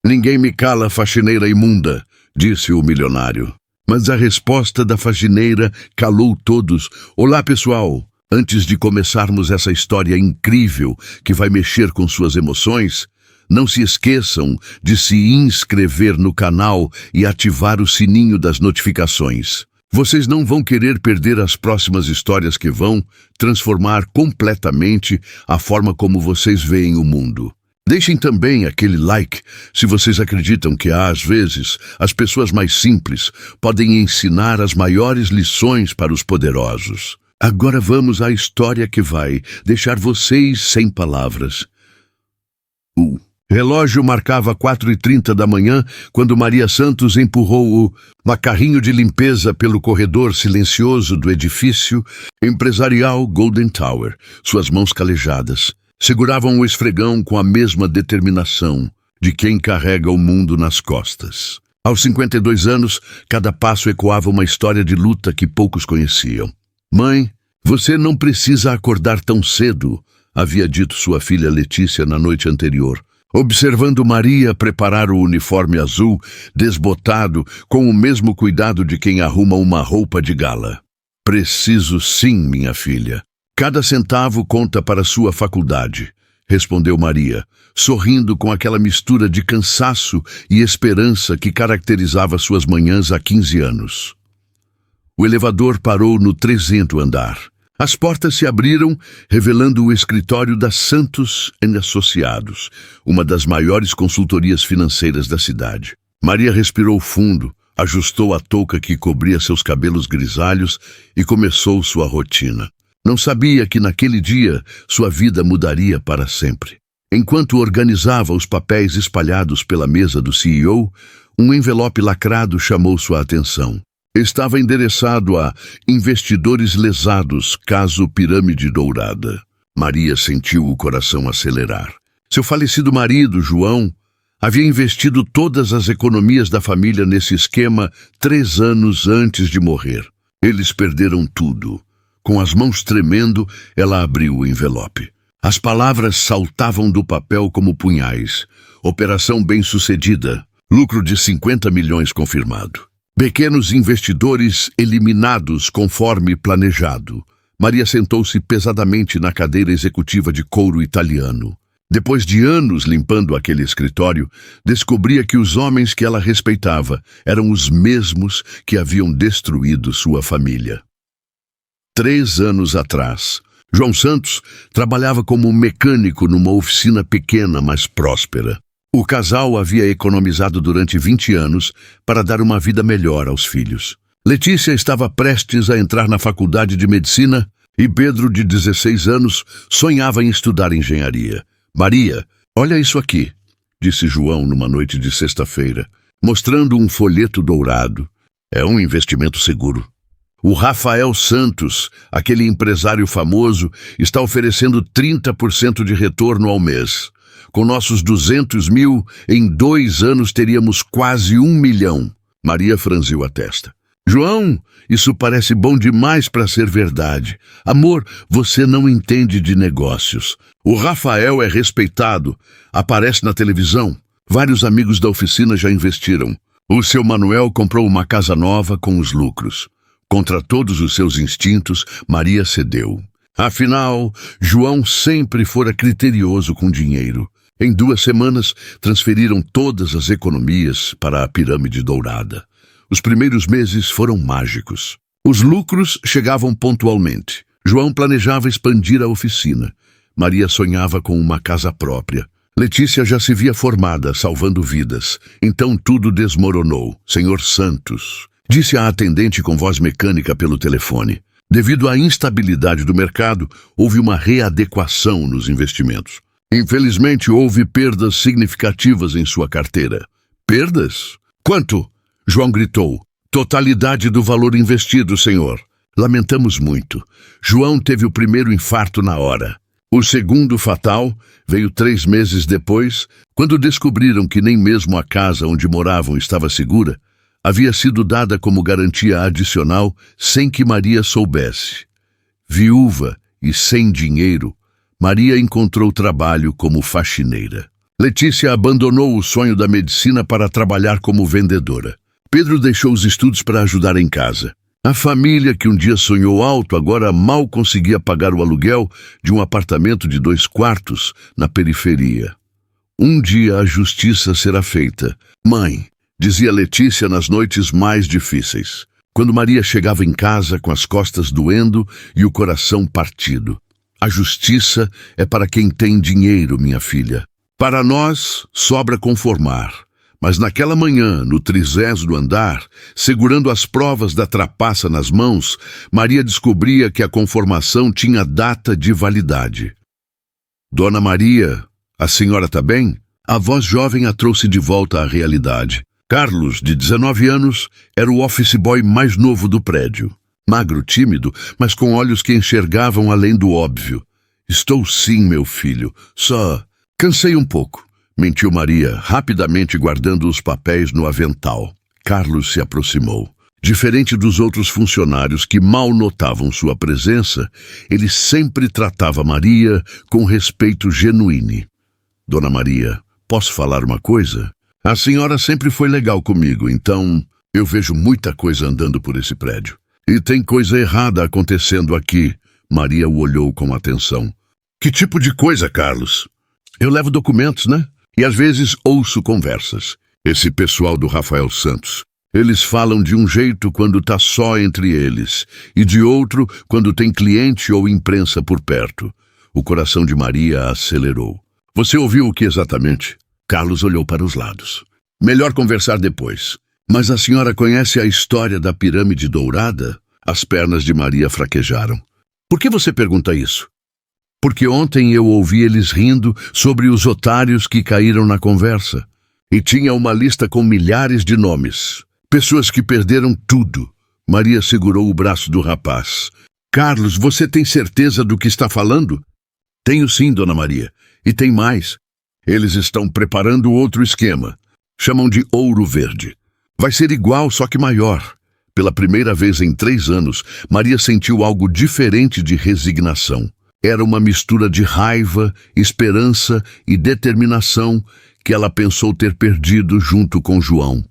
Ninguém me cala, faxineira imunda, disse o milionário. Mas a resposta da faxineira calou todos. Olá, pessoal! Antes de começarmos essa história incrível que vai mexer com suas emoções, não se esqueçam de se inscrever no canal e ativar o sininho das notificações. Vocês não vão querer perder as próximas histórias que vão transformar completamente a forma como vocês veem o mundo. Deixem também aquele like se vocês acreditam que, às vezes, as pessoas mais simples podem ensinar as maiores lições para os poderosos. Agora vamos à história que vai deixar vocês sem palavras. O relógio marcava 4h30 da manhã quando Maria Santos empurrou o carrinho de limpeza pelo corredor silencioso do edifício empresarial Golden Tower. Suas mãos calejadas seguravam o esfregão com a mesma determinação de quem carrega o mundo nas costas. Aos 52 anos, cada passo ecoava uma história de luta que poucos conheciam. Mãe, você não precisa acordar tão cedo, havia dito sua filha Letícia na noite anterior, observando Maria preparar o uniforme azul, desbotado, com o mesmo cuidado de quem arruma uma roupa de gala. Preciso sim, minha filha. Cada centavo conta para sua faculdade, respondeu Maria, sorrindo com aquela mistura de cansaço e esperança que caracterizava suas manhãs há 15 anos. O elevador parou no 300º andar. As portas se abriram, revelando o escritório da Santos & Associados, uma das maiores consultorias financeiras da cidade. Maria respirou fundo, ajustou a touca que cobria seus cabelos grisalhos e começou sua rotina. Não sabia que naquele dia sua vida mudaria para sempre. Enquanto organizava os papéis espalhados pela mesa do CEO, um envelope lacrado chamou sua atenção. Estava endereçado a investidores lesados, caso Pirâmide Dourada. Maria sentiu o coração acelerar. Seu falecido marido, João, havia investido todas as economias da família nesse esquema 3 anos antes de morrer. Eles perderam tudo. Com as mãos tremendo, ela abriu o envelope. As palavras saltavam do papel como punhais. Operação bem-sucedida. Lucro de 50 milhões confirmado. Pequenos investidores eliminados conforme planejado. Maria sentou-se pesadamente na cadeira executiva de couro italiano. Depois de anos limpando aquele escritório, descobria que os homens que ela respeitava eram os mesmos que haviam destruído sua família. 3 anos atrás, João Santos trabalhava como mecânico numa oficina pequena, mas próspera. O casal havia economizado durante 20 anos para dar uma vida melhor aos filhos. Letícia estava prestes a entrar na faculdade de medicina e Pedro, de 16 anos, sonhava em estudar engenharia. Maria, olha isso aqui, disse João numa noite de sexta-feira, mostrando um folheto dourado. É um investimento seguro. O Rafael Santos, aquele empresário famoso, está oferecendo 30% de retorno ao mês. Com nossos 200 mil, em 2 anos teríamos quase 1 milhão. Maria franziu a testa. João, isso parece bom demais para ser verdade. Amor, você não entende de negócios. O Rafael é respeitado, aparece na televisão. Vários amigos da oficina já investiram. O seu Manuel comprou uma casa nova com os lucros. Contra todos os seus instintos, Maria cedeu. Afinal, João sempre fora criterioso com dinheiro. Em 2 semanas, transferiram todas as economias para a Pirâmide Dourada. Os primeiros meses foram mágicos. Os lucros chegavam pontualmente. João planejava expandir a oficina. Maria sonhava com uma casa própria. Letícia já se via formada, salvando vidas. Então tudo desmoronou. Senhor Santos, disse a atendente com voz mecânica pelo telefone. Devido à instabilidade do mercado, houve uma readequação nos investimentos. Infelizmente, houve perdas significativas em sua carteira. Perdas? Quanto? João gritou. Totalidade do valor investido, senhor. Lamentamos muito. João teve o primeiro infarto na hora. O segundo, fatal, veio 3 meses depois, quando descobriram que nem mesmo a casa onde moravam estava segura, havia sido dada como garantia adicional sem que Maria soubesse. Viúva e sem dinheiro, Maria encontrou trabalho como faxineira. Letícia abandonou o sonho da medicina para trabalhar como vendedora. Pedro deixou os estudos para ajudar em casa. A família que um dia sonhou alto agora mal conseguia pagar o aluguel de um apartamento de 2 quartos na periferia. Um dia a justiça será feita. Mãe, dizia Letícia nas noites mais difíceis, quando Maria chegava em casa com as costas doendo e o coração partido. A justiça é para quem tem dinheiro, minha filha. Para nós, sobra conformar. Mas naquela manhã, no 30º andar, segurando as provas da trapaça nas mãos, Maria descobria que a conformação tinha data de validade. Dona Maria, a senhora está bem? A voz jovem a trouxe de volta à realidade. Carlos, de 19 anos, era o office boy mais novo do prédio. Magro, tímido, mas com olhos que enxergavam além do óbvio. Estou sim, meu filho. Só cansei um pouco, mentiu Maria, rapidamente guardando os papéis no avental. Carlos se aproximou. Diferente dos outros funcionários que mal notavam sua presença, ele sempre tratava Maria com respeito genuíno. Dona Maria, posso falar uma coisa? A senhora sempre foi legal comigo, então eu vejo muita coisa andando por esse prédio. E tem coisa errada acontecendo aqui. Maria o olhou com atenção. Que tipo de coisa, Carlos? Eu levo documentos, né? E às vezes ouço conversas. Esse pessoal do Rafael Santos. Eles falam de um jeito quando tá só entre eles, e de outro quando tem cliente ou imprensa por perto. O coração de Maria acelerou. Você ouviu o que exatamente? Carlos olhou para os lados. Melhor conversar depois. Mas a senhora conhece a história da pirâmide dourada? As pernas de Maria fraquejaram. Por que você pergunta isso? Porque ontem eu ouvi eles rindo sobre os otários que caíram na conversa. E tinha uma lista com milhares de nomes. Pessoas que perderam tudo. Maria segurou o braço do rapaz. Carlos, você tem certeza do que está falando? Tenho sim, Dona Maria. E tem mais. Eles estão preparando outro esquema. Chamam de Ouro Verde. Vai ser igual, só que maior. Pela primeira vez em 3 anos, Maria sentiu algo diferente de resignação. Era uma mistura de raiva, esperança e determinação que ela pensou ter perdido junto com João.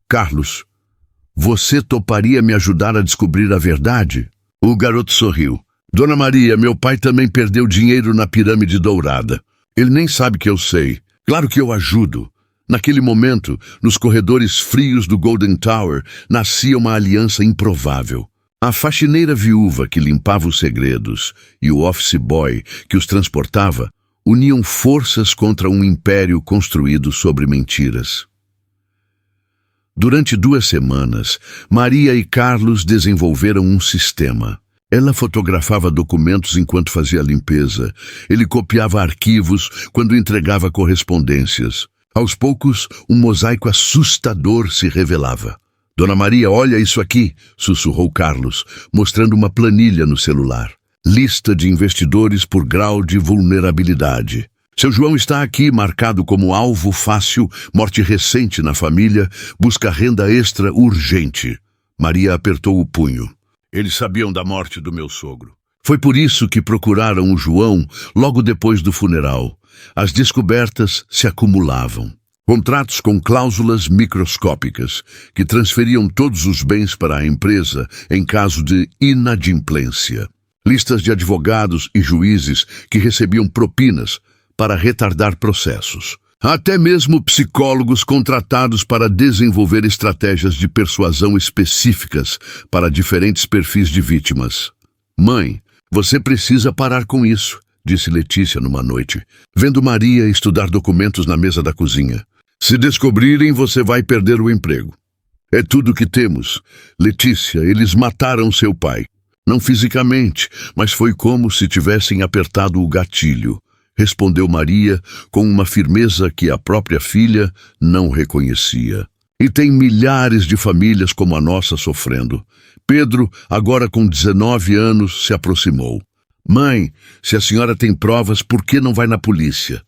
Carlos, você toparia me ajudar a descobrir a verdade? O garoto sorriu. Dona Maria, meu pai também perdeu dinheiro na pirâmide dourada. Ele nem sabe que eu sei. Claro que eu ajudo. Naquele momento, nos corredores frios do Golden Tower, nascia uma aliança improvável. A faxineira viúva que limpava os segredos e o office boy que os transportava uniam forças contra um império construído sobre mentiras. Durante 2 semanas, Maria e Carlos desenvolveram um sistema. Ela fotografava documentos enquanto fazia a limpeza. Ele copiava arquivos quando entregava correspondências. Aos poucos, um mosaico assustador se revelava. Dona Maria, olha isso aqui, sussurrou Carlos, mostrando uma planilha no celular. Lista de investidores por grau de vulnerabilidade. Seu João está aqui, marcado como alvo fácil, morte recente na família, busca renda extra urgente. Maria apertou o punho. Eles sabiam da morte do meu sogro. Foi por isso que procuraram o João logo depois do funeral. As descobertas se acumulavam. Contratos com cláusulas microscópicas que transferiam todos os bens para a empresa em caso de inadimplência. Listas de advogados e juízes que recebiam propinas para retardar processos. Até mesmo psicólogos contratados para desenvolver estratégias de persuasão específicas para diferentes perfis de vítimas. Mãe, você precisa parar com isso, disse Letícia numa noite, vendo Maria estudar documentos na mesa da cozinha. Se descobrirem, você vai perder o emprego. É tudo que temos. Letícia, eles mataram seu pai. Não fisicamente, mas foi como se tivessem apertado o gatilho, respondeu Maria com uma firmeza que a própria filha não reconhecia. E tem milhares de famílias como a nossa sofrendo. Pedro, agora com 19 anos, se aproximou. Mãe, se a senhora tem provas, por que não vai na polícia?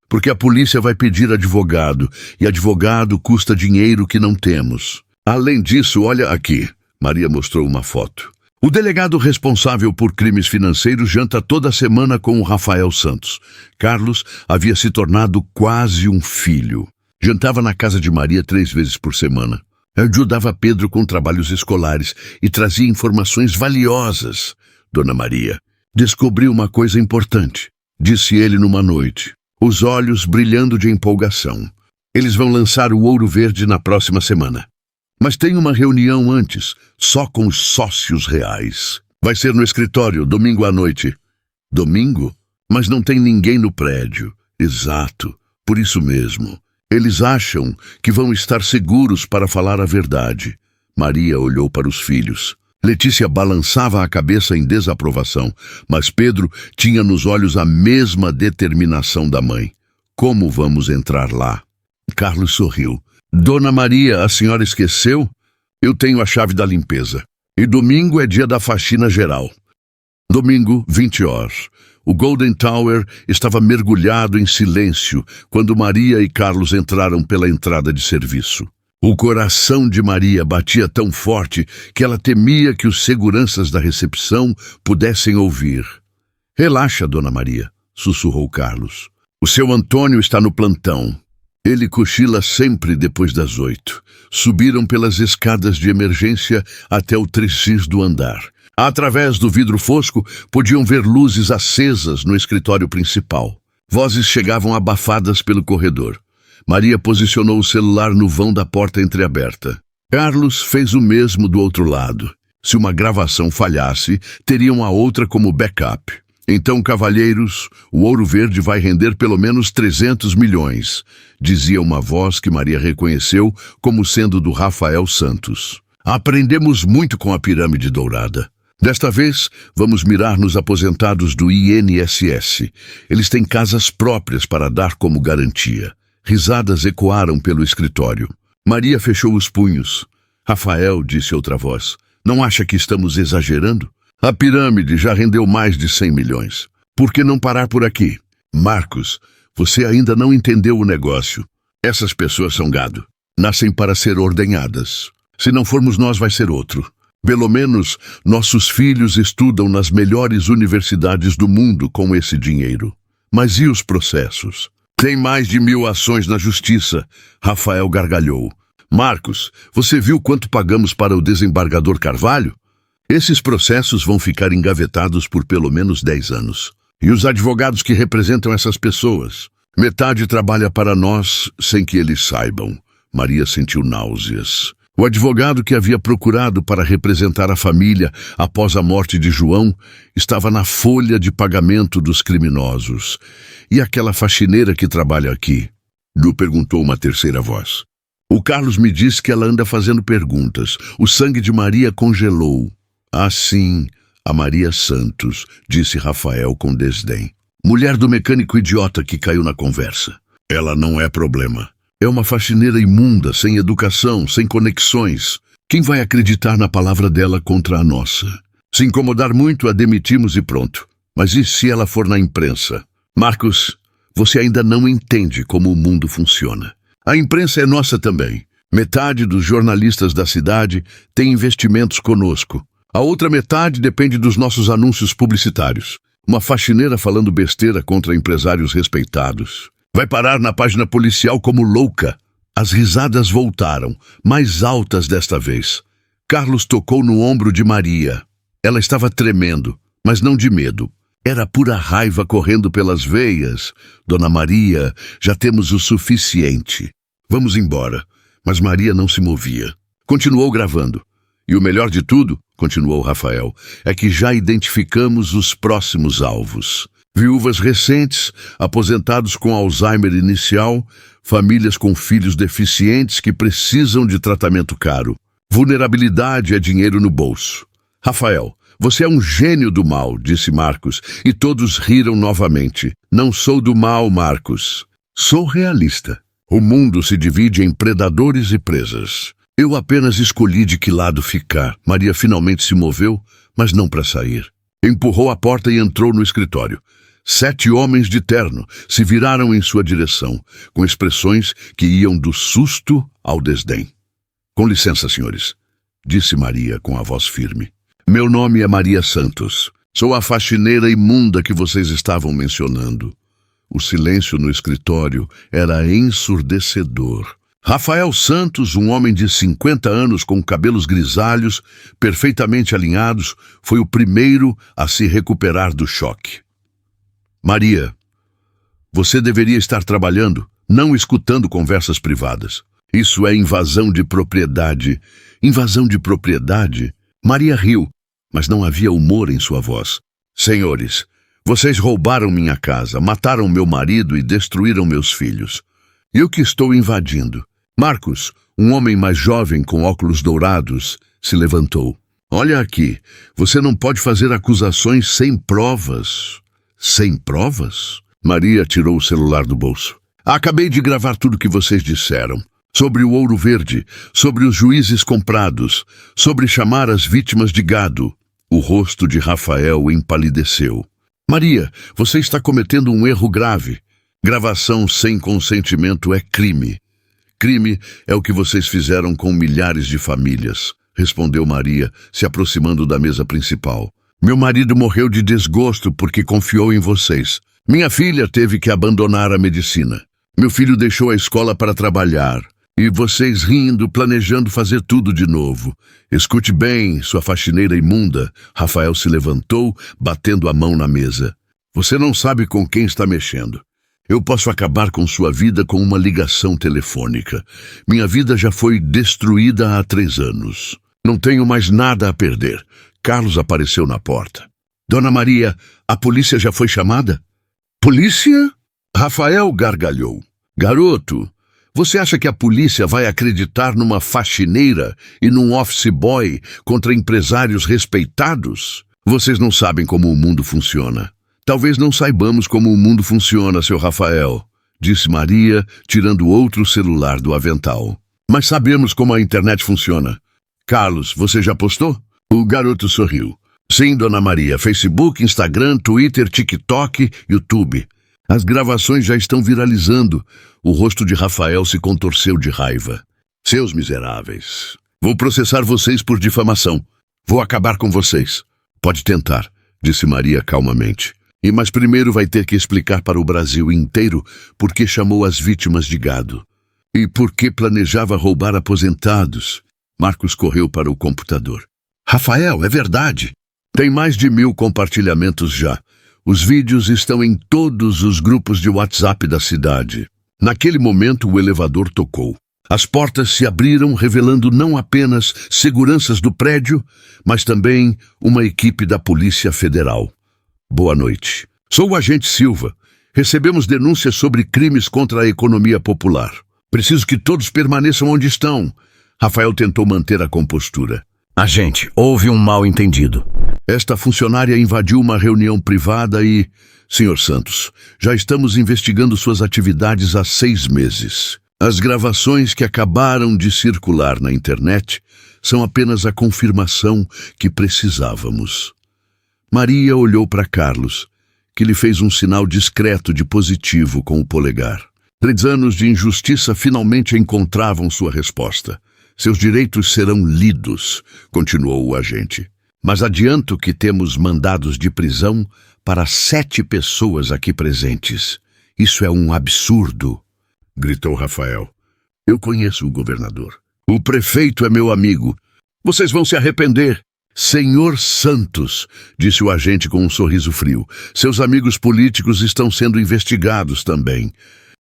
Porque a polícia vai pedir advogado, e advogado custa dinheiro que não temos. Além disso, olha aqui. Maria mostrou uma foto. O delegado responsável por crimes financeiros janta toda semana com o Rafael Santos. Carlos havia se tornado quase um filho. Jantava na casa de Maria 3 vezes por semana. Ajudava Pedro com trabalhos escolares e trazia informações valiosas. Dona Maria descobriu uma coisa importante, disse ele numa noite, os olhos brilhando de empolgação. Eles vão lançar o Ouro Verde na próxima semana. Mas tem uma reunião antes, só com os sócios reais. Vai ser no escritório, domingo à noite. Domingo? Mas não tem ninguém no prédio. Exato, por isso mesmo. Eles acham que vão estar seguros para falar a verdade. Maria olhou para os filhos. Letícia balançava a cabeça em desaprovação, mas Pedro tinha nos olhos a mesma determinação da mãe. Como vamos entrar lá? Carlos sorriu. Dona Maria, a senhora esqueceu? Eu tenho a chave da limpeza. E domingo é dia da faxina geral. Domingo, 20 horas. O Golden Tower estava mergulhado em silêncio quando Maria e Carlos entraram pela entrada de serviço. O coração de Maria batia tão forte que ela temia que os seguranças da recepção pudessem ouvir. Relaxa, Dona Maria, sussurrou Carlos. O seu Antônio está no plantão. Ele cochila sempre depois das 8. Subiram pelas escadas de emergência até o trissis do andar. Através do vidro fosco, podiam ver luzes acesas no escritório principal. Vozes chegavam abafadas pelo corredor. Maria posicionou o celular no vão da porta entreaberta. Carlos fez o mesmo do outro lado. Se uma gravação falhasse, teriam a outra como backup. Então, cavalheiros, o Ouro Verde vai render pelo menos 300 milhões, dizia uma voz que Maria reconheceu como sendo do Rafael Santos. Aprendemos muito com a pirâmide dourada. Desta vez, vamos mirar nos aposentados do INSS. Eles têm casas próprias para dar como garantia. Risadas ecoaram pelo escritório. Maria fechou os punhos. Rafael, disse outra voz, não acha que estamos exagerando? A pirâmide já rendeu mais de 100 milhões. Por que não parar por aqui? Marcos, você ainda não entendeu o negócio. Essas pessoas são gado. Nascem para ser ordenhadas. Se não formos nós, vai ser outro. Pelo menos, nossos filhos estudam nas melhores universidades do mundo com esse dinheiro. Mas e os processos? Tem mais de 1000 ações na justiça. Rafael gargalhou. Marcos, você viu quanto pagamos para o desembargador Carvalho? Esses processos vão ficar engavetados por pelo menos 10 anos. E os advogados que representam essas pessoas? Metade trabalha para nós sem que eles saibam. Maria sentiu náuseas. O advogado que havia procurado para representar a família após a morte de João estava na folha de pagamento dos criminosos. E aquela faxineira que trabalha aqui? Lhe perguntou uma terceira voz. O Carlos me disse que ela anda fazendo perguntas. O sangue de Maria congelou. Ah, sim, a Maria Santos, disse Rafael com desdém. Mulher do mecânico idiota que caiu na conversa. Ela não é problema. É uma faxineira imunda, sem educação, sem conexões. Quem vai acreditar na palavra dela contra a nossa? Se incomodar muito, a demitimos e pronto. Mas e se ela for na imprensa? Marcos, você ainda não entende como o mundo funciona. A imprensa é nossa também. Metade dos jornalistas da cidade tem investimentos conosco. A outra metade depende dos nossos anúncios publicitários. Uma faxineira falando besteira contra empresários respeitados. Vai parar na página policial como louca. As risadas voltaram, mais altas desta vez. Carlos tocou no ombro de Maria. Ela estava tremendo, mas não de medo. Era pura raiva correndo pelas veias. Dona Maria, já temos o suficiente. Vamos embora. Mas Maria não se movia. Continuou gravando. E o melhor de tudo, continuou Rafael, é que já identificamos os próximos alvos. Viúvas recentes, aposentados com Alzheimer inicial, famílias com filhos deficientes que precisam de tratamento caro. Vulnerabilidade é dinheiro no bolso. Rafael, você é um gênio do mal, disse Marcos, e todos riram novamente. Não sou do mal, Marcos. Sou realista. O mundo se divide em predadores e presas. Eu apenas escolhi de que lado ficar. Maria finalmente se moveu, mas não para sair. Empurrou a porta e entrou no escritório. 7 homens de terno se viraram em sua direção, com expressões que iam do susto ao desdém. Com licença, senhores, disse Maria com a voz firme. Meu nome é Maria Santos. Sou a faxineira imunda que vocês estavam mencionando. O silêncio no escritório era ensurdecedor. Rafael Santos, um homem de 50 anos com cabelos grisalhos, perfeitamente alinhados, foi o primeiro a se recuperar do choque. Maria, você deveria estar trabalhando, não escutando conversas privadas. Isso é invasão de propriedade. Invasão de propriedade? Maria riu, mas não havia humor em sua voz. Senhores, vocês roubaram minha casa, mataram meu marido e destruíram meus filhos. E o que estou invadindo? Marcos, um homem mais jovem com óculos dourados, se levantou. Olha aqui, você não pode fazer acusações sem provas. Sem provas? Maria tirou o celular do bolso. Acabei de gravar tudo que vocês disseram. Sobre o ouro verde, sobre os juízes comprados, sobre chamar as vítimas de gado. O rosto de Rafael empalideceu. Maria, você está cometendo um erro grave. Gravação sem consentimento é crime. Crime é o que vocês fizeram com milhares de famílias, respondeu Maria, se aproximando da mesa principal. Meu marido morreu de desgosto porque confiou em vocês. Minha filha teve que abandonar a medicina. Meu filho deixou a escola para trabalhar. E vocês rindo, planejando fazer tudo de novo. Escute bem, sua faxineira imunda. Rafael se levantou, batendo a mão na mesa. Você não sabe com quem está mexendo. Eu posso acabar com sua vida com uma ligação telefônica. Minha vida já foi destruída há 3 anos. Não tenho mais nada a perder. Carlos apareceu na porta. Dona Maria, a polícia já foi chamada? Polícia? Rafael gargalhou. Garoto, você acha que a polícia vai acreditar numa faxineira e num office boy contra empresários respeitados? Vocês não sabem como o mundo funciona. Talvez não saibamos como o mundo funciona, seu Rafael, disse Maria, tirando outro celular do avental. Mas sabemos como a internet funciona. Carlos, você já postou? O garoto sorriu. Sim, Dona Maria. Facebook, Instagram, Twitter, TikTok, YouTube. As gravações já estão viralizando. O rosto de Rafael se contorceu de raiva. Seus miseráveis. Vou processar vocês por difamação. Vou acabar com vocês. Pode tentar, disse Maria calmamente. Mas primeiro vai ter que explicar para o Brasil inteiro por que chamou as vítimas de gado. E por que planejava roubar aposentados. Marcos correu para o computador. Rafael, é verdade. Tem mais de 1000 compartilhamentos já. Os vídeos estão em todos os grupos de WhatsApp da cidade. Naquele momento, o elevador tocou. As portas se abriram, revelando não apenas seguranças do prédio, mas também uma equipe da Polícia Federal. Boa noite. Sou o agente Silva. Recebemos denúncias sobre crimes contra a economia popular. Preciso que todos permaneçam onde estão. Rafael tentou manter a compostura. Agente, houve um mal-entendido. Esta funcionária invadiu uma reunião privada e... Senhor Santos, já estamos investigando suas atividades há 6 meses. As gravações que acabaram de circular na internet são apenas a confirmação que precisávamos. Maria olhou para Carlos, que lhe fez um sinal discreto de positivo com o polegar. 3 anos de injustiça finalmente encontravam sua resposta. Seus direitos serão lidos, continuou o agente. Mas adianto que temos mandados de prisão para 7 pessoas aqui presentes. Isso é um absurdo, gritou Rafael. Eu conheço o governador. O prefeito é meu amigo. Vocês vão se arrepender. Senhor Santos, disse o agente com um sorriso frio, seus amigos políticos estão sendo investigados também.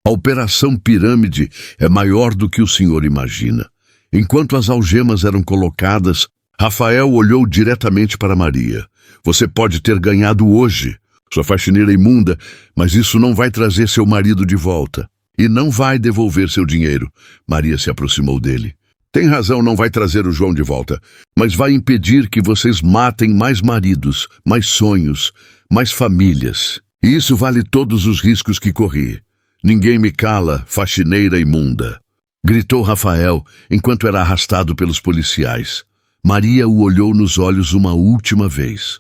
A Operação Pirâmide é maior do que o senhor imagina. Enquanto as algemas eram colocadas, Rafael olhou diretamente para Maria. Você pode ter ganhado hoje, sua faxineira imunda, mas isso não vai trazer seu marido de volta. E não vai devolver seu dinheiro. Maria se aproximou dele. Tem razão, não vai trazer o João de volta, mas vai impedir que vocês matem mais maridos, mais sonhos, mais famílias. E isso vale todos os riscos que corri. Ninguém me cala, faxineira imunda. Gritou Rafael, enquanto era arrastado pelos policiais. Maria o olhou nos olhos uma última vez.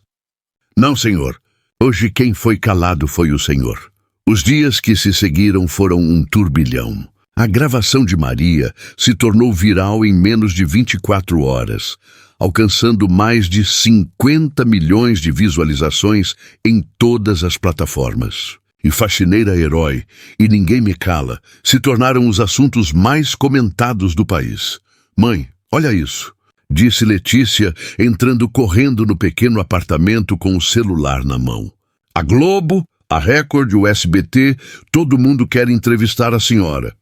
Não, senhor. Hoje quem foi calado foi o senhor. Os dias que se seguiram foram um turbilhão. A gravação de Maria se tornou viral em menos de 24 horas. alcançando mais de 50 milhões de visualizações em todas as plataformas. E Faxineira Herói e Ninguém Me Cala se tornaram os assuntos mais comentados do país. Mãe, olha isso, disse Letícia, entrando correndo no pequeno apartamento com o celular na mão. A Globo, a Record, o SBT, todo mundo quer entrevistar a senhora.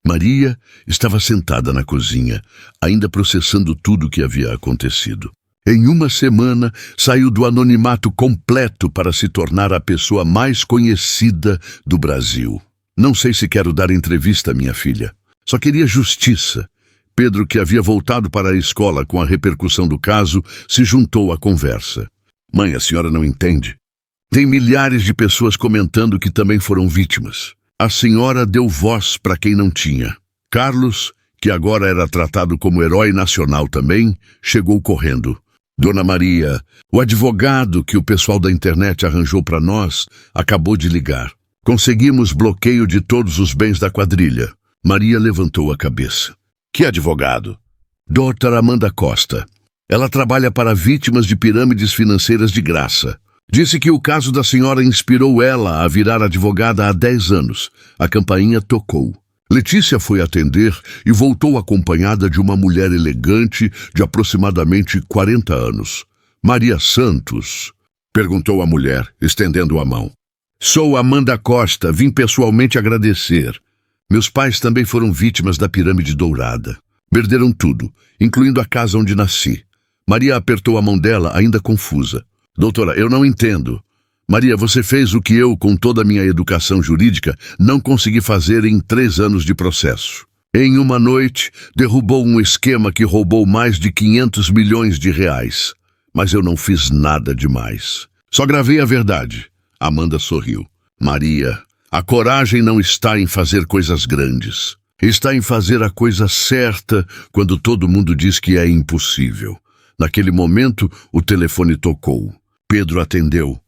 Maria estava sentada na cozinha, ainda processando tudo o que havia acontecido. Em uma semana, saiu do anonimato completo para se tornar a pessoa mais conhecida do Brasil. Não sei se quero dar entrevista, minha filha. Só queria justiça. Pedro, que havia voltado para a escola com a repercussão do caso, se juntou à conversa. Mãe, a senhora não entende. Tem milhares de pessoas comentando que também foram vítimas. A senhora deu voz para quem não tinha. Carlos, que agora era tratado como herói nacional também, chegou correndo. Dona Maria, o advogado que o pessoal da internet arranjou para nós, acabou de ligar. Conseguimos bloqueio de todos os bens da quadrilha. Maria levantou a cabeça. Que advogado? Dr. Amanda Costa. Ela trabalha para vítimas de pirâmides financeiras de graça. Disse que o caso da senhora inspirou ela a virar advogada há 10 anos. A campainha tocou. Letícia foi atender e voltou acompanhada de uma mulher elegante de aproximadamente 40 anos. Maria Santos? Perguntou a mulher, estendendo a mão. Sou Amanda Costa, vim pessoalmente agradecer. Meus pais também foram vítimas da pirâmide dourada. Perderam tudo, incluindo a casa onde nasci. Maria apertou a mão dela, ainda confusa. Doutora, eu não entendo. Maria, você fez o que eu, com toda a minha educação jurídica, não consegui fazer em 3 anos de processo. Em uma noite, derrubou um esquema que roubou mais de 500 milhões de reais. Mas eu não fiz nada demais. Só gravei a verdade. Amanda sorriu. Maria, a coragem não está em fazer coisas grandes. Está em fazer a coisa certa quando todo mundo diz que é impossível. Naquele momento, o telefone tocou. Pedro atendeu.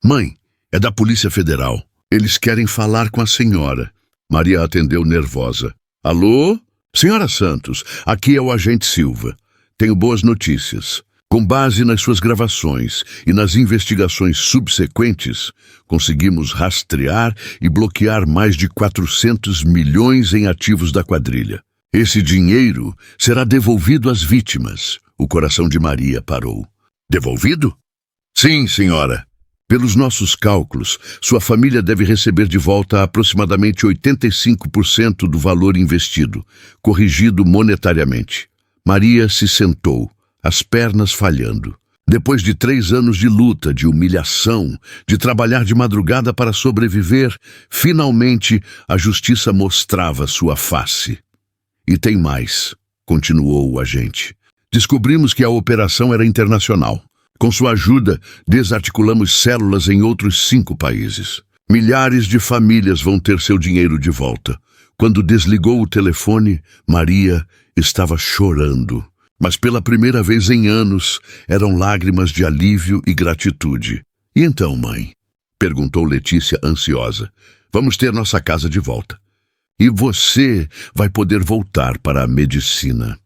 Mãe, é da Polícia Federal. Eles querem falar com a senhora. Maria atendeu nervosa. Alô? Senhora Santos, aqui é o agente Silva. Tenho boas notícias. Com base nas suas gravações e nas investigações subsequentes, conseguimos rastrear e bloquear mais de 400 milhões em ativos da quadrilha. Esse dinheiro será devolvido às vítimas. O coração de Maria parou. Devolvido? Sim, senhora. Pelos nossos cálculos, sua família deve receber de volta aproximadamente 85% do valor investido, corrigido monetariamente. Maria se sentou, as pernas falhando. Depois de 3 anos de luta, de humilhação, de trabalhar de madrugada para sobreviver, finalmente a justiça mostrava sua face. E tem mais, continuou o agente. Descobrimos que a operação era internacional. Com sua ajuda, desarticulamos células em outros 5 países. Milhares de famílias vão ter seu dinheiro de volta. Quando desligou o telefone, Maria estava chorando. Mas pela primeira vez em anos, eram lágrimas de alívio e gratitude. E então, mãe? Perguntou Letícia ansiosa. Vamos ter nossa casa de volta. E você vai poder voltar para a medicina.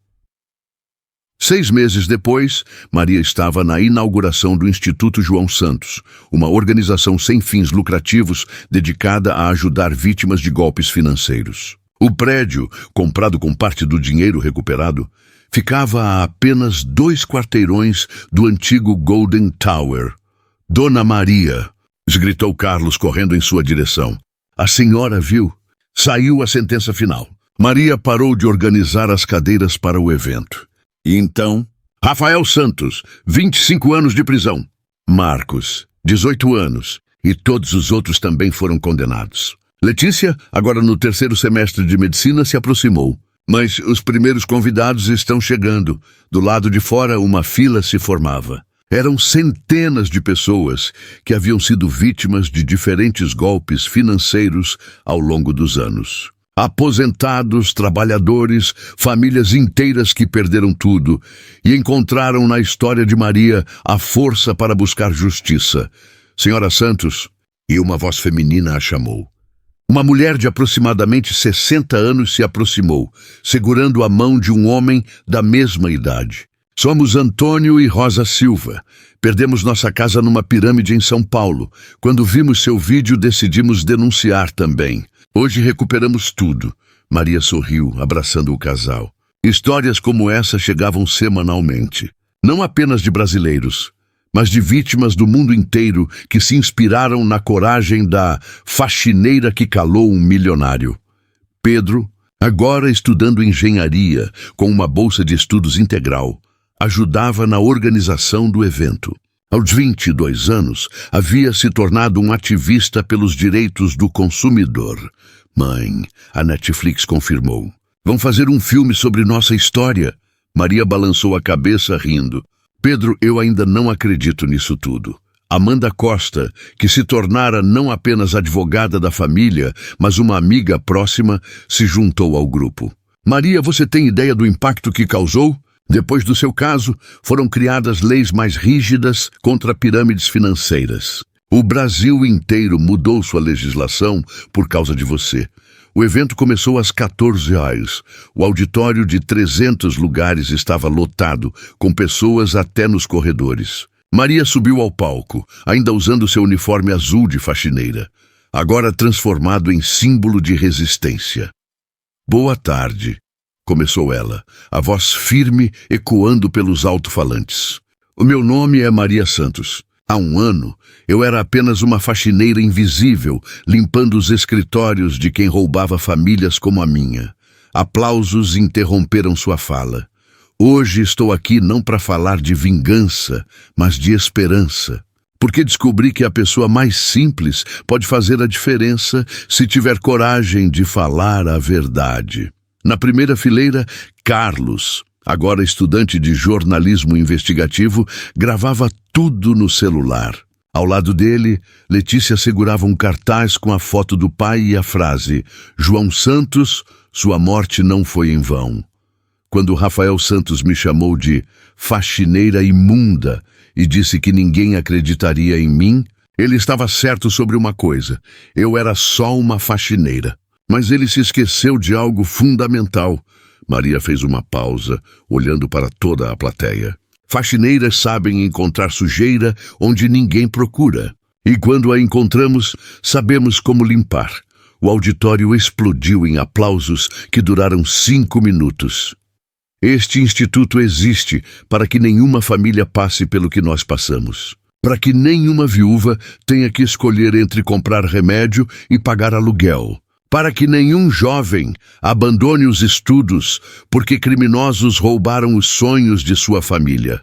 6 meses depois, Maria estava na inauguração do Instituto João Santos, uma organização sem fins lucrativos dedicada a ajudar vítimas de golpes financeiros. O prédio, comprado com parte do dinheiro recuperado, ficava a apenas 2 quarteirões do antigo Golden Tower. Dona Maria, gritou Carlos correndo em sua direção. A senhora viu? Saiu a sentença final. Maria parou de organizar as cadeiras para o evento. E então, Rafael Santos, 25 anos de prisão. Marcos, 18 anos. E todos os outros também foram condenados. Letícia, agora no 3º semestre de medicina, se aproximou. Mas os primeiros convidados estão chegando. Do lado de fora, uma fila se formava. Eram centenas de pessoas que haviam sido vítimas de diferentes golpes financeiros ao longo dos anos. Aposentados, trabalhadores, famílias inteiras que perderam tudo e encontraram na história de Maria a força para buscar justiça. Senhora Santos, e uma voz feminina a chamou. Uma mulher de aproximadamente 60 anos se aproximou, segurando a mão de um homem da mesma idade. Somos Antônio e Rosa Silva. Perdemos nossa casa numa pirâmide em São Paulo. Quando vimos seu vídeo, decidimos denunciar também. Hoje recuperamos tudo. Maria sorriu, abraçando o casal. Histórias como essa chegavam semanalmente. Não apenas de brasileiros, mas de vítimas do mundo inteiro que se inspiraram na coragem da faxineira que calou um milionário. Pedro, agora estudando engenharia com uma bolsa de estudos integral, ajudava na organização do evento. Aos 22 anos, havia se tornado um ativista pelos direitos do consumidor. Mãe, a Netflix confirmou. Vão fazer um filme sobre nossa história. Maria balançou a cabeça rindo. Pedro, eu ainda não acredito nisso tudo. Amanda Costa, que se tornara não apenas advogada da família, mas uma amiga próxima, se juntou ao grupo. Maria, você tem ideia do impacto que causou? Depois do seu caso, foram criadas leis mais rígidas contra pirâmides financeiras. O Brasil inteiro mudou sua legislação por causa de você. O evento começou às 14 horas. O auditório de 300 lugares estava lotado, com pessoas até nos corredores. Maria subiu ao palco, ainda usando seu uniforme azul de faxineira, agora transformado em símbolo de resistência. Boa tarde, começou ela, a voz firme ecoando pelos alto-falantes. O meu nome é Maria Santos. Há um ano, eu era apenas uma faxineira invisível, limpando os escritórios de quem roubava famílias como a minha. Aplausos interromperam sua fala. Hoje estou aqui não para falar de vingança, mas de esperança. Porque descobri que a pessoa mais simples pode fazer a diferença se tiver coragem de falar a verdade. Na primeira fileira, Carlos, agora estudante de jornalismo investigativo, gravava tudo no celular. Ao lado dele, Letícia segurava um cartaz com a foto do pai e a frase: João Santos, sua morte não foi em vão. Quando Rafael Santos me chamou de faxineira imunda e disse que ninguém acreditaria em mim, ele estava certo sobre uma coisa: eu era só uma faxineira. Mas ele se esqueceu de algo fundamental. Maria fez uma pausa, olhando para toda a plateia. Faxineiras sabem encontrar sujeira onde ninguém procura. E quando a encontramos, sabemos como limpar. O auditório explodiu em aplausos que duraram 5 minutos. Este instituto existe para que nenhuma família passe pelo que nós passamos. Para que nenhuma viúva tenha que escolher entre comprar remédio e pagar aluguel. Para que nenhum jovem abandone os estudos porque criminosos roubaram os sonhos de sua família.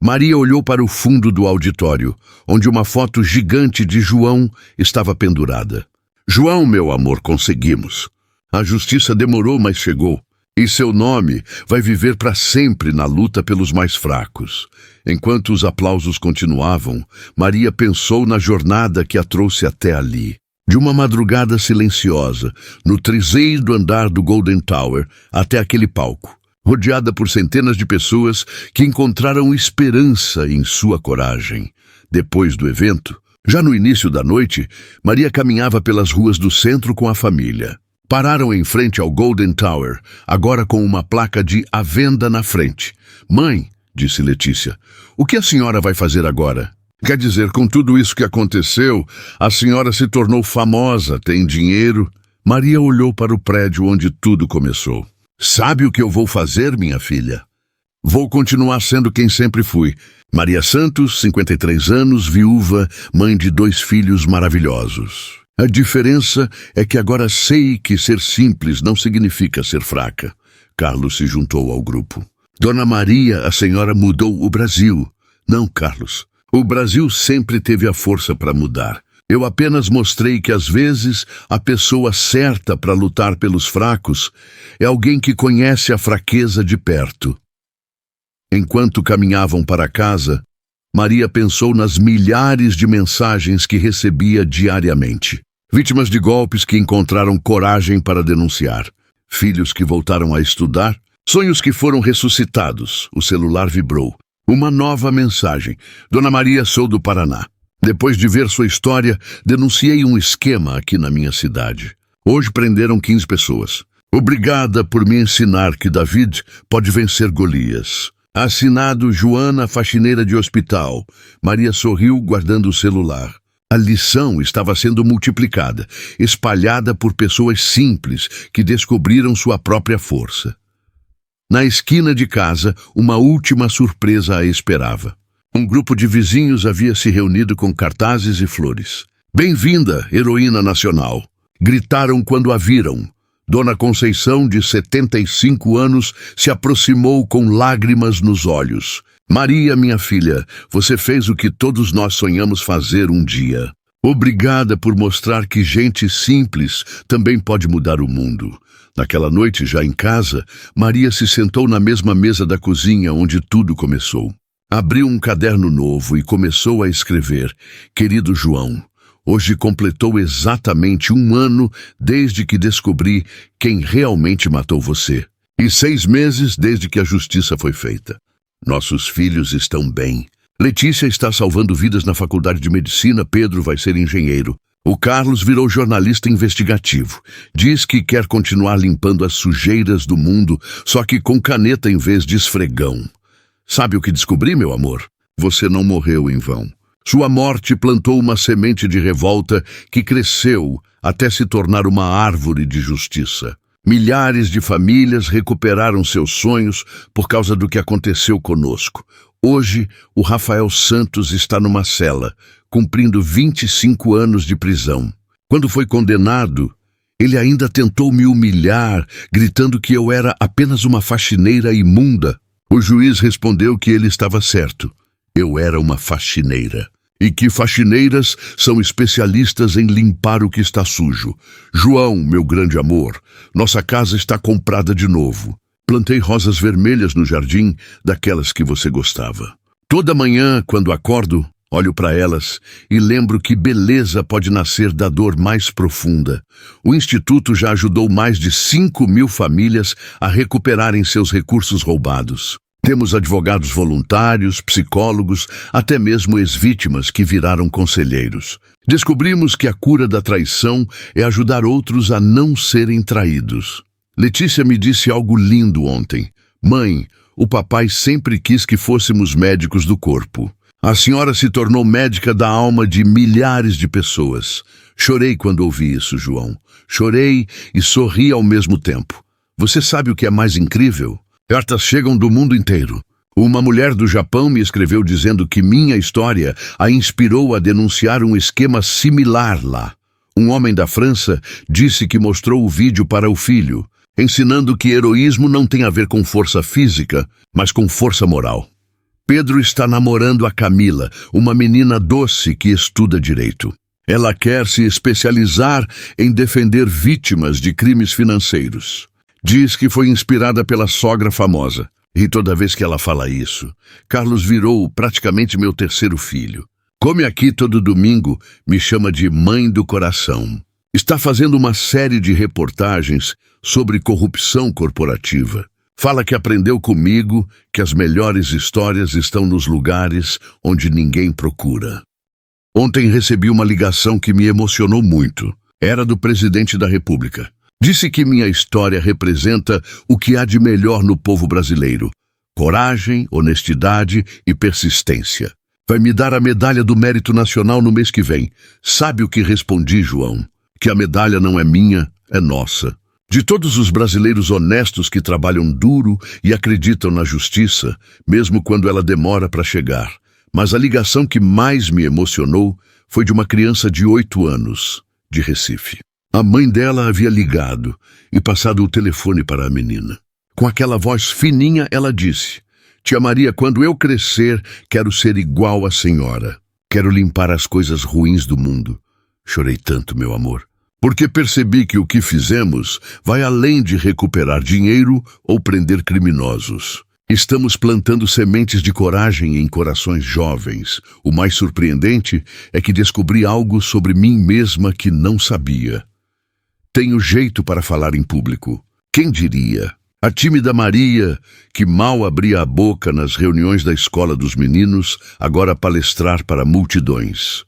Maria olhou para o fundo do auditório, onde uma foto gigante de João estava pendurada. João, meu amor, conseguimos. A justiça demorou, mas chegou. E seu nome vai viver para sempre na luta pelos mais fracos. Enquanto os aplausos continuavam, Maria pensou na jornada que a trouxe até ali. De uma madrugada silenciosa, no 3º andar do Golden Tower, até aquele palco, rodeada por centenas de pessoas que encontraram esperança em sua coragem. Depois do evento, já no início da noite, Maria caminhava pelas ruas do centro com a família. Pararam em frente ao Golden Tower, agora com uma placa de "à venda" na frente. "Mãe", disse Letícia, "o que a senhora vai fazer agora?" "Quer dizer, com tudo isso que aconteceu, a senhora se tornou famosa, tem dinheiro." Maria olhou para o prédio onde tudo começou. "Sabe o que eu vou fazer, minha filha? Vou continuar sendo quem sempre fui. Maria Santos, 53 anos, viúva, mãe de 2 filhos maravilhosos. A diferença é que agora sei que ser simples não significa ser fraca." Carlos se juntou ao grupo. "Dona Maria, a senhora mudou o Brasil." "Não, Carlos. O Brasil sempre teve a força para mudar. Eu apenas mostrei que, às vezes, a pessoa certa para lutar pelos fracos é alguém que conhece a fraqueza de perto." Enquanto caminhavam para casa, Maria pensou nas milhares de mensagens que recebia diariamente. Vítimas de golpes que encontraram coragem para denunciar. Filhos que voltaram a estudar. Sonhos que foram ressuscitados. O celular vibrou. Uma nova mensagem. "Dona Maria, sou do Paraná. Depois de ver sua história, denunciei um esquema aqui na minha cidade. Hoje prenderam 15 pessoas. Obrigada por me ensinar que David pode vencer Golias. Assinado Joana, faxineira de hospital. Maria sorriu, guardando o celular. A lição estava sendo multiplicada, espalhada por pessoas simples que descobriram sua própria força. Na esquina de casa, uma última surpresa a esperava. Um grupo de vizinhos havia se reunido com cartazes e flores. "Bem-vinda, heroína nacional!" Gritaram quando a viram. Dona Conceição, de 75 anos, se aproximou com lágrimas nos olhos. "Maria, minha filha, você fez o que todos nós sonhamos fazer um dia. Obrigada por mostrar que gente simples também pode mudar o mundo." Naquela noite, já em casa, Maria se sentou na mesma mesa da cozinha onde tudo começou. Abriu um caderno novo e começou a escrever: "Querido João, hoje completou exatamente 1 ano desde que descobri quem realmente matou você. E 6 meses desde que a justiça foi feita. Nossos filhos estão bem. Letícia está salvando vidas na faculdade de medicina, Pedro vai ser engenheiro. O Carlos virou jornalista investigativo. Diz que quer continuar limpando as sujeiras do mundo, só que com caneta em vez de esfregão. Sabe o que descobri, meu amor? Você não morreu em vão. Sua morte plantou uma semente de revolta que cresceu até se tornar uma árvore de justiça. Milhares de famílias recuperaram seus sonhos por causa do que aconteceu conosco. Hoje, o Rafael Santos está numa cela, cumprindo 25 anos de prisão. Quando foi condenado, ele ainda tentou me humilhar, gritando que eu era apenas uma faxineira imunda. O juiz respondeu que ele estava certo. Eu era uma faxineira. E que faxineiras são especialistas em limpar o que está sujo. João, meu grande amor, nossa casa está comprada de novo. Plantei rosas vermelhas no jardim, daquelas que você gostava. Toda manhã, quando acordo, olho para elas e lembro que beleza pode nascer da dor mais profunda. O Instituto já ajudou mais de 5.000 famílias a recuperarem seus recursos roubados. Temos advogados voluntários, psicólogos, até mesmo ex-vítimas que viraram conselheiros. Descobrimos que a cura da traição é ajudar outros a não serem traídos. Letícia me disse algo lindo ontem. Mãe, o papai sempre quis que fôssemos médicos do corpo. A senhora se tornou médica da alma de milhares de pessoas. Chorei quando ouvi isso, João. Chorei e sorri ao mesmo tempo. Você sabe o que é mais incrível? Cartas chegam do mundo inteiro. Uma mulher do Japão me escreveu dizendo que minha história a inspirou a denunciar um esquema similar lá. Um homem da França disse que mostrou o vídeo para o filho, ensinando que heroísmo não tem a ver com força física, mas com força moral. Pedro está namorando a Camila, uma menina doce que estuda direito. Ela quer se especializar em defender vítimas de crimes financeiros. Diz que foi inspirada pela sogra famosa. E toda vez que ela fala isso, Carlos virou praticamente meu terceiro filho. Come aqui todo domingo, me chama de mãe do coração. Está fazendo uma série de reportagens sobre corrupção corporativa. Fala que aprendeu comigo que as melhores histórias estão nos lugares onde ninguém procura. Ontem recebi uma ligação que me emocionou muito. Era do presidente da República. Disse que minha história representa o que há de melhor no povo brasileiro: coragem, honestidade e persistência. Vai me dar a medalha do Mérito Nacional no mês que vem. Sabe o que respondi, João? Que a medalha não é minha, é nossa. De todos os brasileiros honestos que trabalham duro e acreditam na justiça, mesmo quando ela demora para chegar. Mas a ligação que mais me emocionou foi de uma criança de 8 anos, de Recife. A mãe dela havia ligado e passado o telefone para a menina. Com aquela voz fininha, ela disse: Tia Maria, quando eu crescer, quero ser igual à senhora. Quero limpar as coisas ruins do mundo. Chorei tanto, meu amor, porque percebi que o que fizemos vai além de recuperar dinheiro ou prender criminosos. Estamos plantando sementes de coragem em corações jovens. O mais surpreendente é que descobri algo sobre mim mesma que não sabia. Tenho jeito para falar em público. Quem diria? A tímida Maria, que mal abria a boca nas reuniões da escola dos meninos, agora palestrar para multidões.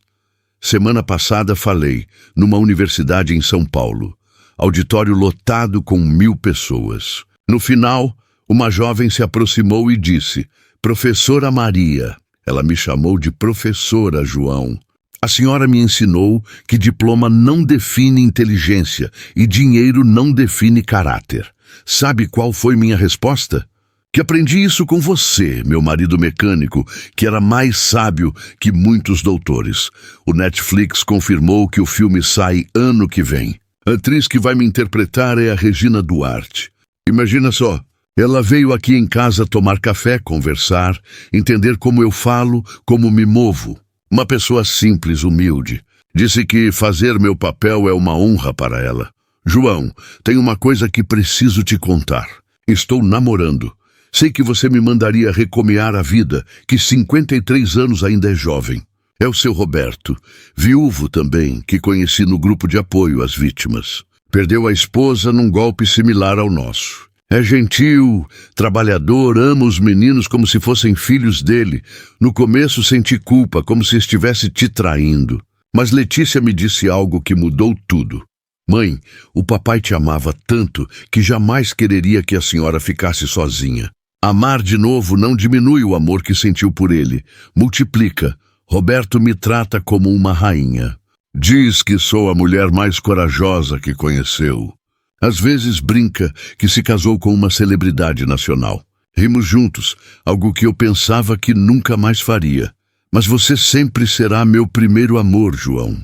Semana passada falei numa universidade em São Paulo. Auditório lotado com 1000 pessoas. No final, Uma jovem se aproximou e disse: Professora Maria. Ela me chamou de Professora João. A senhora me ensinou que diploma não define inteligência e dinheiro não define caráter. Sabe qual foi minha resposta? Que aprendi isso com você, meu marido mecânico, que era mais sábio que muitos doutores. O Netflix confirmou que o filme sai ano que vem. A atriz que vai me interpretar é a Regina Duarte. Imagina só, ela veio aqui em casa tomar café, conversar, entender como eu falo, como me movo. Uma pessoa simples, humilde. Disse que fazer meu papel é uma honra para ela. João, tem uma coisa que preciso te contar. Estou namorando. Sei que você me mandaria recomear a vida, que 53 anos ainda é jovem. É o seu Roberto, viúvo também, que conheci no grupo de apoio às vítimas. Perdeu a esposa num golpe similar ao nosso. É gentil, trabalhador, ama os meninos como se fossem filhos dele. No começo senti culpa, como se estivesse te traindo. Mas Letícia me disse algo que mudou tudo. Mãe, o papai te amava tanto que jamais quereria que a senhora ficasse sozinha. Amar de novo não diminui o amor que sentiu por ele. Multiplica. Roberto me trata como uma rainha. Diz que sou a mulher mais corajosa que conheceu. Às vezes brinca que se casou com uma celebridade nacional. Rimos juntos, algo que eu pensava que nunca mais faria. Mas você sempre será meu primeiro amor, João.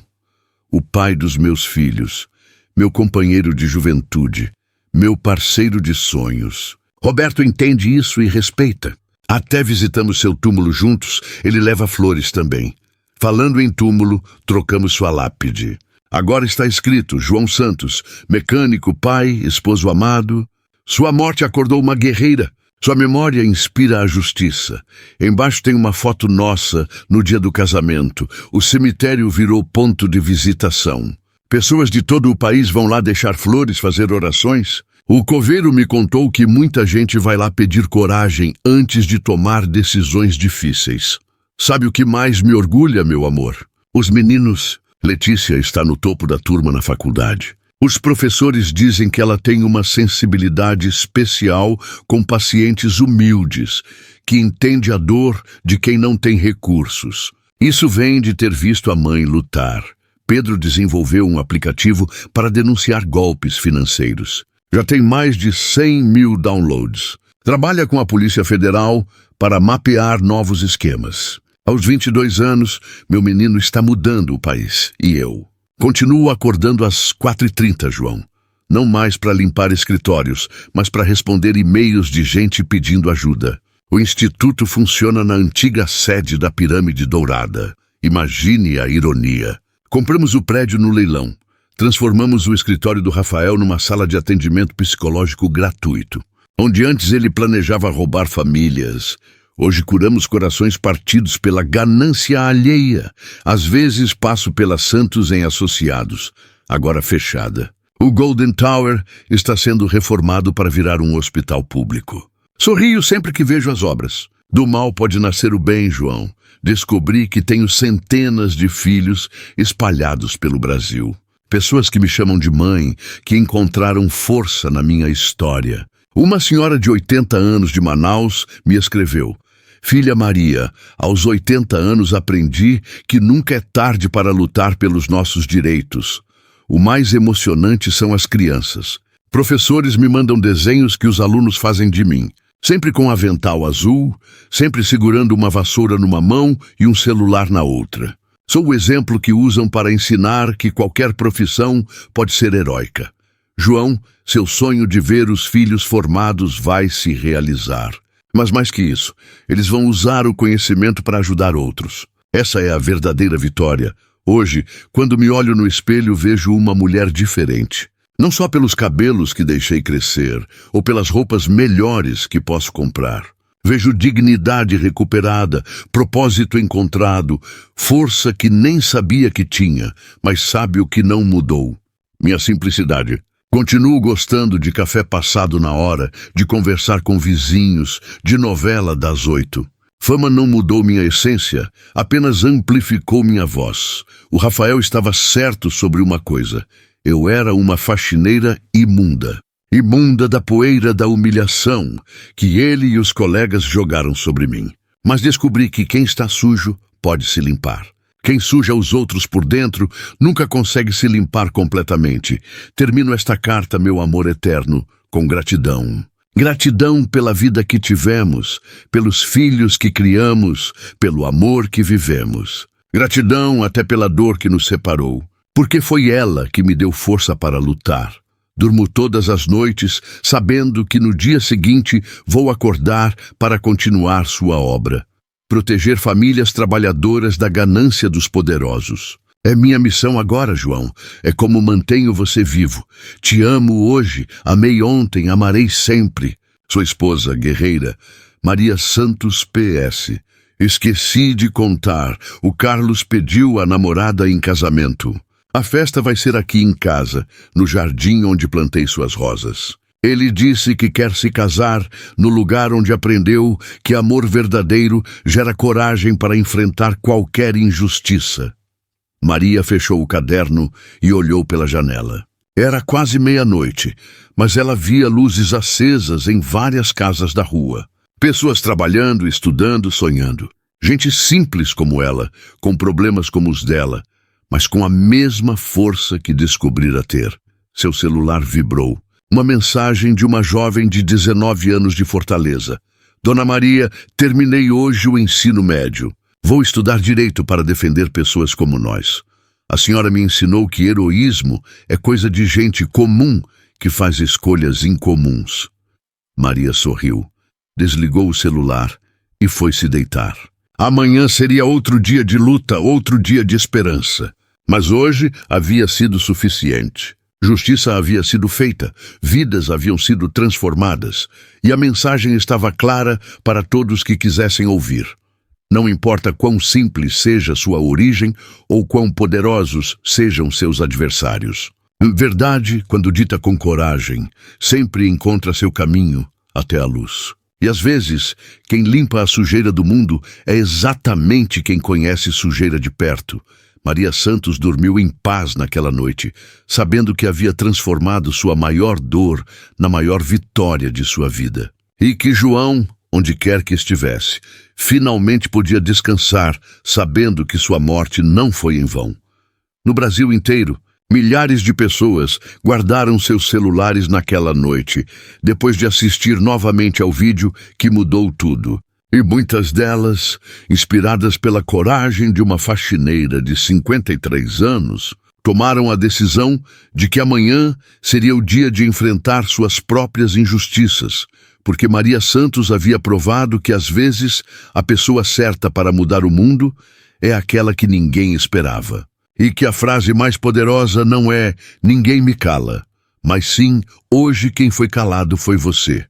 O pai dos meus filhos, meu companheiro de juventude, meu parceiro de sonhos. Roberto entende isso e respeita. Até visitamos seu túmulo juntos, ele leva flores também. Falando em túmulo, trocamos sua lápide. Agora está escrito: João Santos, mecânico, pai, esposo amado. Sua morte acordou uma guerreira. Sua memória inspira a justiça. Embaixo tem uma foto nossa no dia do casamento. O cemitério virou ponto de visitação. Pessoas de todo o país vão lá deixar flores, fazer orações. O coveiro me contou que muita gente vai lá pedir coragem antes de tomar decisões difíceis. Sabe o que mais me orgulha, meu amor? Os meninos. Letícia está no topo da turma na faculdade. Os professores dizem que ela tem uma sensibilidade especial com pacientes humildes, que entende a dor de quem não tem recursos. Isso vem de ter visto a mãe lutar. Pedro desenvolveu um aplicativo para denunciar golpes financeiros. Já tem mais de 100 mil downloads. Trabalha com a Polícia Federal para mapear novos esquemas. Aos 22 anos, meu menino está mudando o país. E eu? Continuo acordando às 4h30, João. Não mais para limpar escritórios, mas para responder e-mails de gente pedindo ajuda. O instituto funciona na antiga sede da Pirâmide Dourada. Imagine a ironia. Compramos o prédio no leilão. Transformamos o escritório do Rafael numa sala de atendimento psicológico gratuito. Onde antes ele planejava roubar famílias, hoje curamos corações partidos pela ganância alheia. Às vezes passo pela Santos em Associados, agora fechada. O Golden Tower está sendo reformado para virar um hospital público. Sorrio sempre que vejo as obras. Do mal pode nascer o bem, João. Descobri que tenho centenas de filhos espalhados pelo Brasil. Pessoas que me chamam de mãe, que encontraram força na minha história. Uma senhora de 80 anos de Manaus me escreveu: Filha Maria, aos 80 anos aprendi que nunca é tarde para lutar pelos nossos direitos. O mais emocionante são as crianças. Professores me mandam desenhos que os alunos fazem de mim. Sempre com avental azul, sempre segurando uma vassoura numa mão e um celular na outra. Sou o exemplo que usam para ensinar que qualquer profissão pode ser heróica. João, seu sonho de ver os filhos formados vai se realizar. Mas mais que isso, eles vão usar o conhecimento para ajudar outros. Essa é a verdadeira vitória. Hoje, quando me olho no espelho, vejo uma mulher diferente. Não só pelos cabelos que deixei crescer, ou pelas roupas melhores que posso comprar. Vejo dignidade recuperada, propósito encontrado, força que nem sabia que tinha, mas sabe o que não mudou. Minha simplicidade. Continuo gostando de café passado na hora, de conversar com vizinhos, de novela das 8. Fama não mudou minha essência, apenas amplificou minha voz. O Rafael estava certo sobre uma coisa. Eu era uma faxineira imunda. imunda da poeira da humilhação que ele e os colegas jogaram sobre mim. Mas descobri que quem está sujo pode se limpar. Quem suja os outros por dentro nunca consegue se limpar completamente. Termino esta carta, meu amor eterno, com gratidão. Gratidão pela vida que tivemos, pelos filhos que criamos, pelo amor que vivemos. Gratidão até pela dor que nos separou, porque foi ela que me deu força para lutar. Durmo todas as noites, sabendo que no dia seguinte vou acordar para continuar sua obra. Proteger famílias trabalhadoras da ganância dos poderosos. É minha missão agora, João. É como mantenho você vivo. Te amo hoje, amei ontem, amarei sempre. Sua esposa, guerreira, Maria Santos PS. Esqueci de contar. O Carlos pediu a namorada em casamento. A festa vai ser aqui em casa, no jardim onde plantei suas rosas. Ele disse que quer se casar no lugar onde aprendeu que amor verdadeiro gera coragem para enfrentar qualquer injustiça. Maria fechou o caderno e olhou pela janela. Era quase meia-noite, mas ela via luzes acesas em várias casas da rua. Pessoas trabalhando, estudando, sonhando. Gente simples como ela, com problemas como os dela, mas com a mesma força que descobrira ter. Seu celular vibrou. Uma mensagem de uma jovem de 19 anos de Fortaleza. Dona Maria, terminei hoje o ensino médio. Vou estudar direito para defender pessoas como nós. A senhora me ensinou que heroísmo é coisa de gente comum que faz escolhas incomuns. Maria sorriu, desligou o celular e foi se deitar. Amanhã seria outro dia de luta, outro dia de esperança. Mas hoje havia sido suficiente. Justiça havia sido feita, vidas haviam sido transformadas, e a mensagem estava clara para todos que quisessem ouvir. Não importa quão simples seja sua origem ou quão poderosos sejam seus adversários. Verdade, quando dita com coragem, sempre encontra seu caminho até a luz. E às vezes, quem limpa a sujeira do mundo é exatamente quem conhece sujeira de perto. Maria Santos dormiu em paz naquela noite, sabendo que havia transformado sua maior dor na maior vitória de sua vida. E que João, onde quer que estivesse, finalmente podia descansar, sabendo que sua morte não foi em vão. No Brasil inteiro, milhares de pessoas guardaram seus celulares naquela noite, depois de assistir novamente ao vídeo que mudou tudo. E muitas delas, inspiradas pela coragem de uma faxineira de 53 anos, tomaram a decisão de que amanhã seria o dia de enfrentar suas próprias injustiças, porque Maria Santos havia provado que às vezes a pessoa certa para mudar o mundo é aquela que ninguém esperava. E que a frase mais poderosa não é "ninguém me cala", mas sim "hoje quem foi calado foi você".